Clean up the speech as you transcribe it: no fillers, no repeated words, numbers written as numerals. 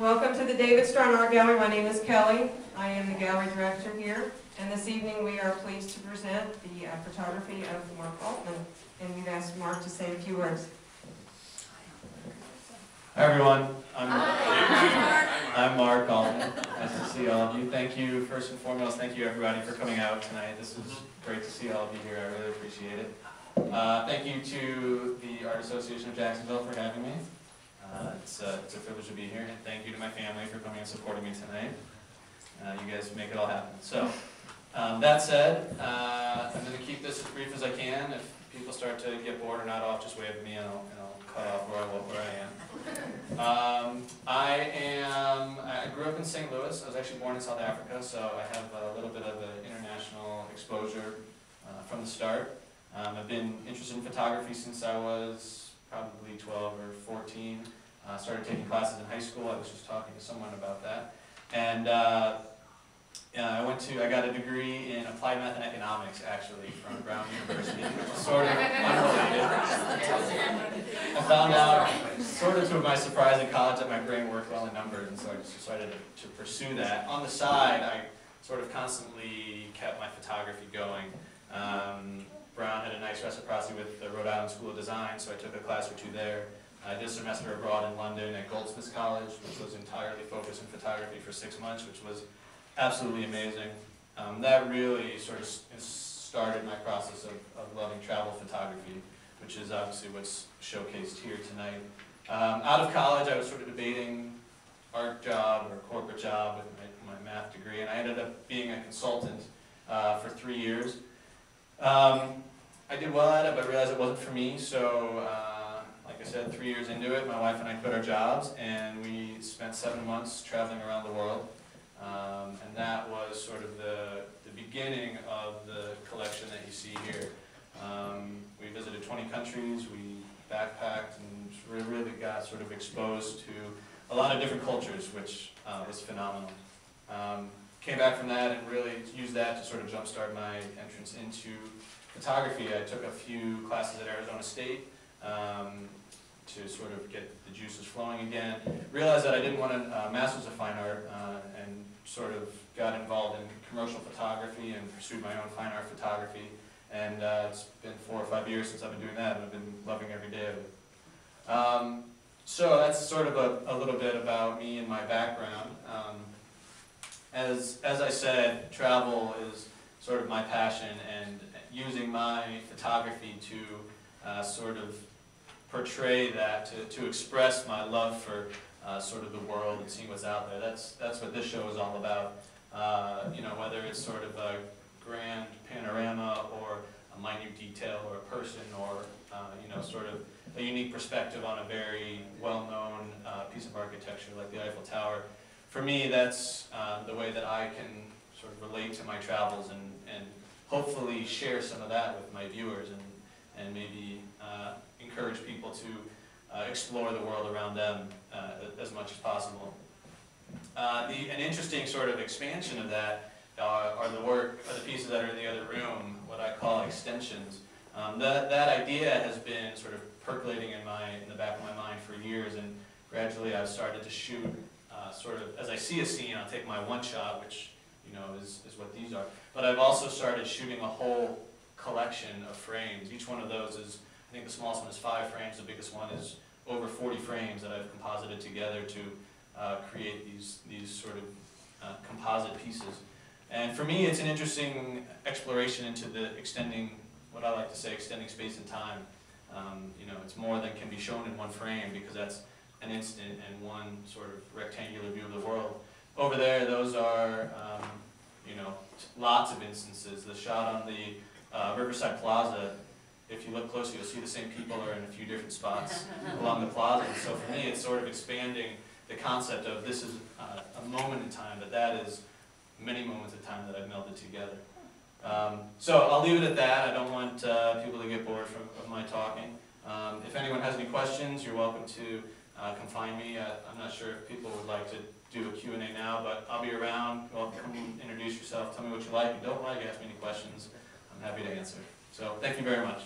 Welcome to the David Strawn Art Gallery. My name is Kelly. I am the gallery director here. And this evening we are pleased to present the photography of Marc Altman. And we've asked Marc to say a few words. Hi everyone, I'm Marc Altman. Nice to see all of you. Thank you, first and foremost, thank you everybody for coming out tonight. This is great to see all of you here, I really appreciate it. Thank you to the Art Association of Jacksonville for having me. It's a privilege to be here, and thank you to my family for coming and supporting me tonight. You guys make it all happen. So, that said, I'm going to keep this as brief as I can. If people start to get bored or not off, just wave at me and I'll cut off where I am. I grew up in St. Louis. I was actually born in South Africa, so I have a little bit of an international exposure from the start. I've been interested in photography since I was probably 12 or 14. Started taking classes in high school. I was just talking to someone about that. And I got a degree in applied math and economics, actually, from Brown University, which is sort of unrelated. I found out, sort of to my surprise in college, that my brain worked well in numbers, and so I just decided to pursue that. On the side, I sort of constantly kept my photography going. Brown had a nice reciprocity with the Rhode Island School of Design, so I took a class or two there. I did a semester abroad in London at Goldsmiths College, which was entirely focused in photography for 6 months, which was absolutely amazing. That really sort of started my process of loving travel photography, which is obviously what's showcased here tonight. Out of college, I was sort of debating art job or corporate job with my math degree, and I ended up being a consultant for 3 years. I did well at it, but realized it wasn't for me, so like I said, 3 years into it, my wife and I quit our jobs, and we spent 7 months traveling around the world. And that was sort of the beginning of the collection that you see here. We visited 20 countries, we backpacked, and really got sort of exposed to a lot of different cultures, which was phenomenal. Came back from that and really used that to sort of jumpstart my entrance into photography. I took a few classes at Arizona State to sort of get the juices flowing again. Realized that I didn't want a Master's of Fine Art and sort of got involved in commercial photography and pursued my own fine art photography. And it's been 4 or 5 years since I've been doing that, and I've been loving every day of it. So that's sort of a little bit about me and my background. As I said, travel is sort of my passion, and using my photography to sort of portray that, to express my love for sort of the world and seeing what's out there. That's what this show is all about. You know, whether it's sort of a grand panorama or a minute detail or a person or you know, sort of a unique perspective on a very well-known piece of architecture like the Eiffel Tower. For me, that's the way that I can sort of relate to my travels and hopefully share some of that with my viewers and maybe encourage people to explore the world around them as much as possible. An interesting sort of expansion of that are the pieces that are in the other room, what I call extensions. That idea has been sort of percolating in the back of my mind for years, and gradually I've started to shoot sort of, as I see a scene, I'll take my one shot, which you know is what these are. But I've also started shooting a whole collection of frames. Each one of those is, I think the smallest one is 5 frames, the biggest one is over 40 frames that I've composited together to create these sort of composite pieces. And for me, it's an interesting exploration into the what I like to say, extending space and time. You know, it's more than can be shown in one frame, because that's an instant and one sort of rectangular view of the world. Over there, those are, you know, lots of instances. The shot on the Riverside Plaza, if you look closely, you'll see the same people are in a few different spots along the plaza. And so for me, it's sort of expanding the concept of this is a moment in time, that is many moments of time that I've melded together. So I'll leave it at that. I don't want people to get bored of my talking. If anyone has any questions, you're welcome to come find me. I'm not sure if people would like to do a Q&A now, but I'll be around. Well, come introduce yourself, tell me what you like and don't like, ask me any questions. I'm happy to answer. So thank you very much.